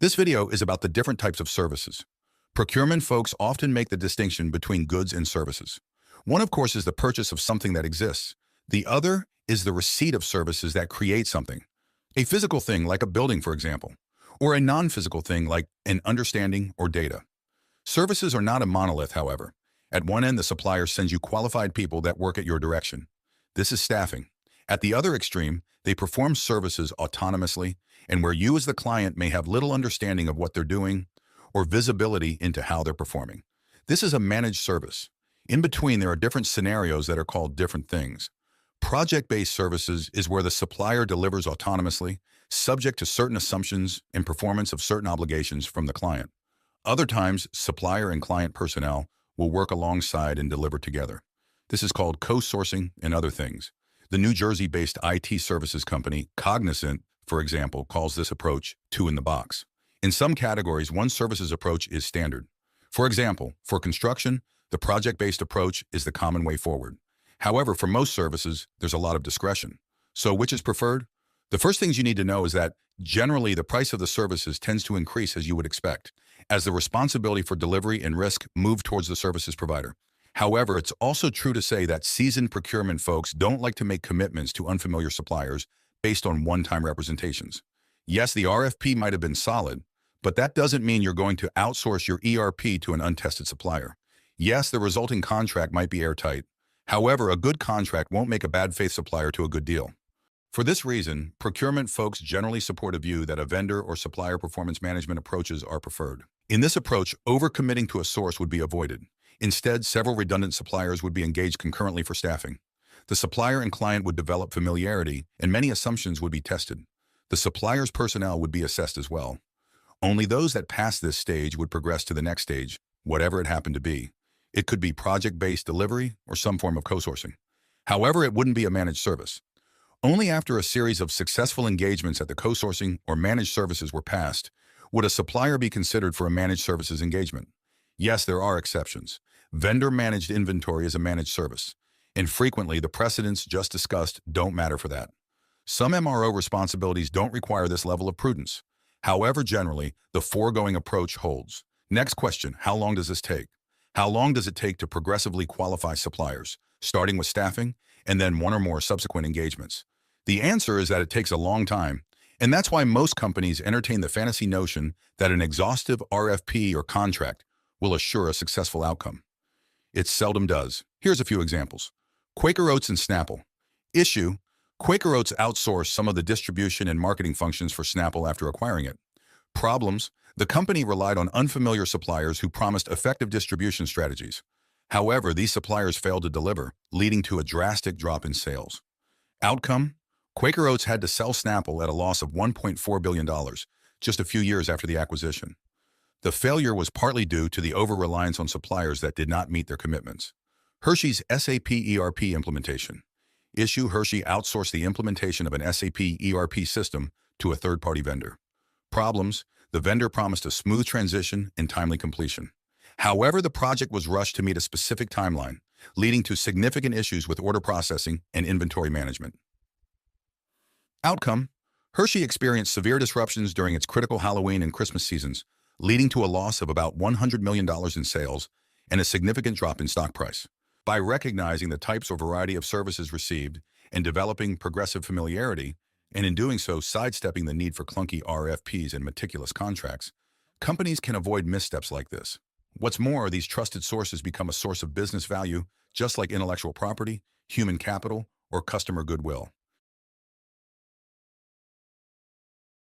This video is about the different types of services. Procurement folks often make the distinction between goods and services. One, of course, is the purchase of something that exists. The other is the receipt of services that create something. A physical thing like a building, for example, or a non-physical thing like an understanding or data. Services are not a monolith, however. At one end, the supplier sends you qualified people that work at your direction. This is staffing. At the other extreme, they perform services autonomously, and where you as the client may have little understanding of what they're doing or visibility into how they're performing. This is a managed service. In between, there are different scenarios that are called different things. Project-based services is where the supplier delivers autonomously, subject to certain assumptions and performance of certain obligations from the client. Other times, supplier and client personnel will work alongside and deliver together. This is called co-sourcing and other things. The New Jersey-based IT services company, Cognizant, for example, calls this approach two in the box. In some categories, one services approach is standard. For example, for construction, the project-based approach is the common way forward. However, for most services, there's a lot of discretion. So which is preferred? The first things you need to know is that generally the price of the services tends to increase as you would expect, as the responsibility for delivery and risk move towards the services provider. However, it's also true to say that seasoned procurement folks don't like to make commitments to unfamiliar suppliers based on one-time representations. Yes, the RFP might have been solid, but that doesn't mean you're going to outsource your ERP to an untested supplier. Yes, the resulting contract might be airtight. However, a good contract won't make a bad faith supplier to a good deal. For this reason, procurement folks generally support a view that a vendor or supplier performance management approaches are preferred. In this approach, overcommitting to a source would be avoided. Instead, several redundant suppliers would be engaged concurrently for staffing. The supplier and client would develop familiarity, and many assumptions would be tested. The supplier's personnel would be assessed as well. Only those that pass this stage would progress to the next stage, whatever it happened to be. It could be project-based delivery or some form of co-sourcing. However, it wouldn't be a managed service. Only after a series of successful engagements at the co-sourcing or managed services were passed would a supplier be considered for a managed services engagement. Yes, there are exceptions. Vendor-managed inventory is a managed service, and frequently the precedents just discussed don't matter for that. Some MRO responsibilities don't require this level of prudence. However, generally, the foregoing approach holds. Next question, how long does this take? How long does it take to progressively qualify suppliers, starting with staffing and then one or more subsequent engagements? The answer is that it takes a long time, and that's why most companies entertain the fantasy notion that an exhaustive RFP or contract will assure a successful outcome. It seldom does. Here's a few examples. Quaker Oats and Snapple. Issue: Quaker Oats outsourced some of the distribution and marketing functions for Snapple after acquiring it. Problems: the company relied on unfamiliar suppliers who promised effective distribution strategies. However, these suppliers failed to deliver, leading to a drastic drop in sales. Outcome: Quaker Oats had to sell Snapple at a loss of $1.4 billion, just a few years after the acquisition. The failure was partly due to the over-reliance on suppliers that did not meet their commitments. Hershey's SAP ERP implementation. Issue: Hershey outsourced the implementation of an SAP ERP system to a third-party vendor. Problems: the vendor promised a smooth transition and timely completion. However, the project was rushed to meet a specific timeline, leading to significant issues with order processing and inventory management. Outcome: Hershey experienced severe disruptions during its critical Halloween and Christmas seasons, leading to a loss of about $100 million in sales and a significant drop in stock price. By recognizing the types or variety of services received and developing progressive familiarity, and in doing so sidestepping the need for clunky RFPs and meticulous contracts, companies can avoid missteps like this. What's more, these trusted sources become a source of business value, just like intellectual property, human capital, or customer goodwill.